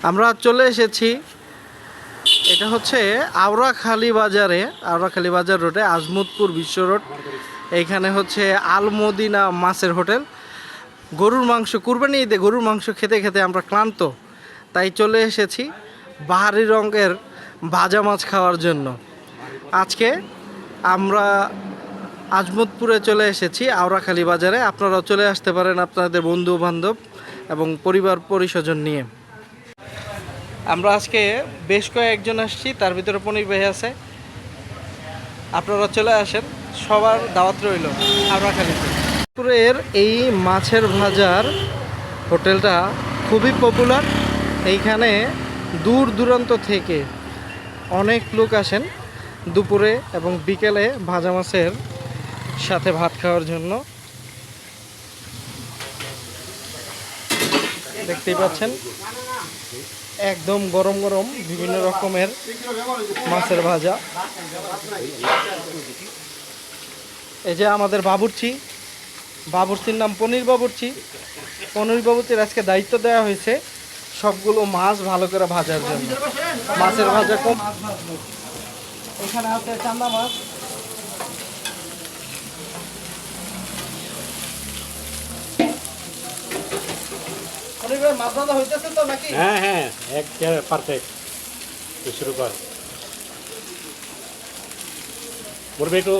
আমরা চলে এসেছি, এটা হচ্ছে আওড়াখালী বাজার রোডে, আজমতপুর বিশ্ব রোড। এইখানে হচ্ছে আলমদিনা মাছের হোটেল। গরুর মাংস, কুরবানি ঈদে গরুর মাংস খেতে খেতে আমরা ক্লান্ত, তাই চলে এসেছি বাহারি রঙের ভাজা মাছ খাওয়ার জন্য। আজকে আমরা আজমতপুরে চলে এসেছি আওড়াখালী বাজারে। আপনারাও চলে আসতে পারেন আপনাদের বন্ধু বান্ধব এবং পরিবার পরিস্বজন নিয়ে। আমরা আজকে বেশ কয়েকজন আসছি, তার ভিতরে পনির ভাই আছে। আপনারা চলে আসেন, সবার দাওয়াত রইল আওড়াখালীতে। পুরের এই মাছের ভাজার হোটেলটা খুবই পপুলার। এইখানে দূর দূরান্ত থেকে অনেক লোক আসেন দুপুরে এবং বিকেলে ভাজা মাছের সাথে ভাত খাওয়ার জন্য। দেখতেই পাচ্ছেন একদম গরম গরম বিভিন্ন রকমের মাছের ভাজা। এই যে আমাদের বাবুর্চির নাম পনির বাবুর্চি। পনির বাবুর্চির আজকে দায়িত্ব দেওয়া হয়েছে সবগুলো মাছ ভালো করে ভাজার জন্য। মাছের ভাজা কম, এখানে আছে চান্দা মাছ, মাছ ভাজা হইতেছে তো নাকি? হ্যাঁ হ্যাঁ, একদম পারফেক্ট। শুরু কর, বলবে একটু।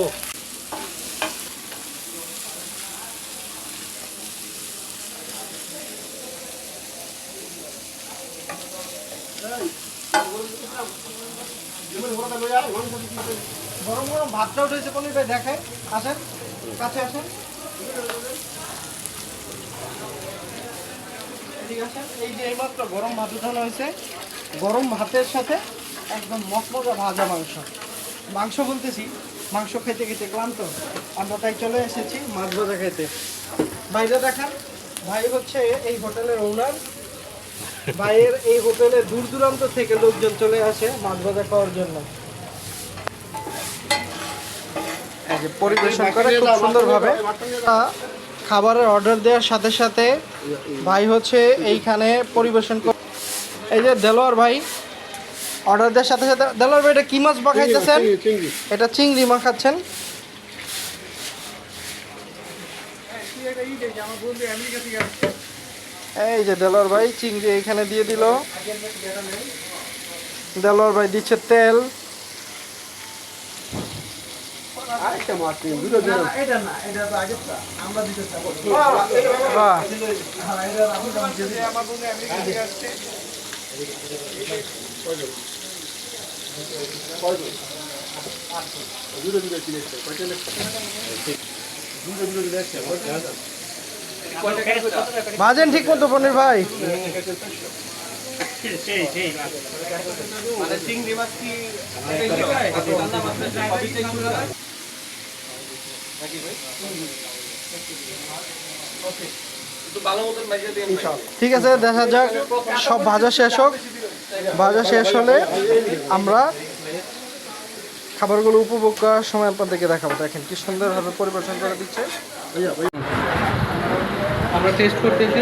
গরম গরম ভাতটা উঠেছে পনির ভাই, দেখেন, আসেন কাছে আসেন, ঠিক আছে। এই যে এইমাত্র গরম ভাত উঠানো হয়েছে, গরম ভাতের সাথে একদম মচমচা ভাজা মাংস বলতেছি, মাংস খেতে খেতে ক্লান্ত আমরা, তাই চলে এসেছি মাছ ভাজা খেতে। ভাইরা দেখান, ভাই হচ্ছে এই হোটেলের ওনার। ভাইয়ের এই হোটেলে দূর দূরান্ত থেকে লোকজন চলে আসে মাছ ভাজা খাওয়ার জন্য। এই যে পরিবেশন করে খুব সুন্দরভাবে। খাবারের অর্ডার দেওয়ার সাথে সাথে ভাই হচ্ছে এইখানে পরিবেশন করে। এই যে দেলোয়ার ভাই অর্ডার দেওয়ার সাথে সাথে, দেলোয়ার ভাই এটা কি মাছ মাখাইতেছেন? এটা চিংড়ি মাখাচ্ছেন। এই যে দেলোয়ার ভাই চিংড়ি এইখানে দিয়ে দিল। দেলোয়ার ভাই দিচ্ছে তেল। ভাজেন ঠিক মতো পনির ভাই। ঠিক আছে, দেখা যাক সব ভাজা শেষ হোক। ভাজা শেষ হলে আমরা খাবারগুলো উপভোগ করার সময় আপনাদেরকে দেখাবো। দেখেন কি সুন্দরভাবে পরিবেশন করে দিচ্ছে। আমরা টেস্ট করতেছি,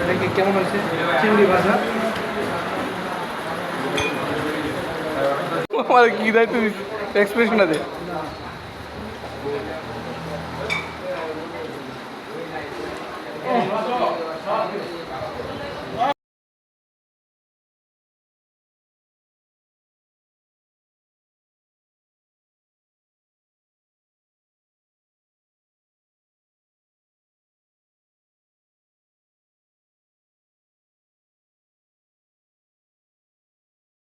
দেখি কেমন হয়েছে চিংড়ি ভাজা। আমার কি দায়িত্ব এক্সপ্রেশন আছে।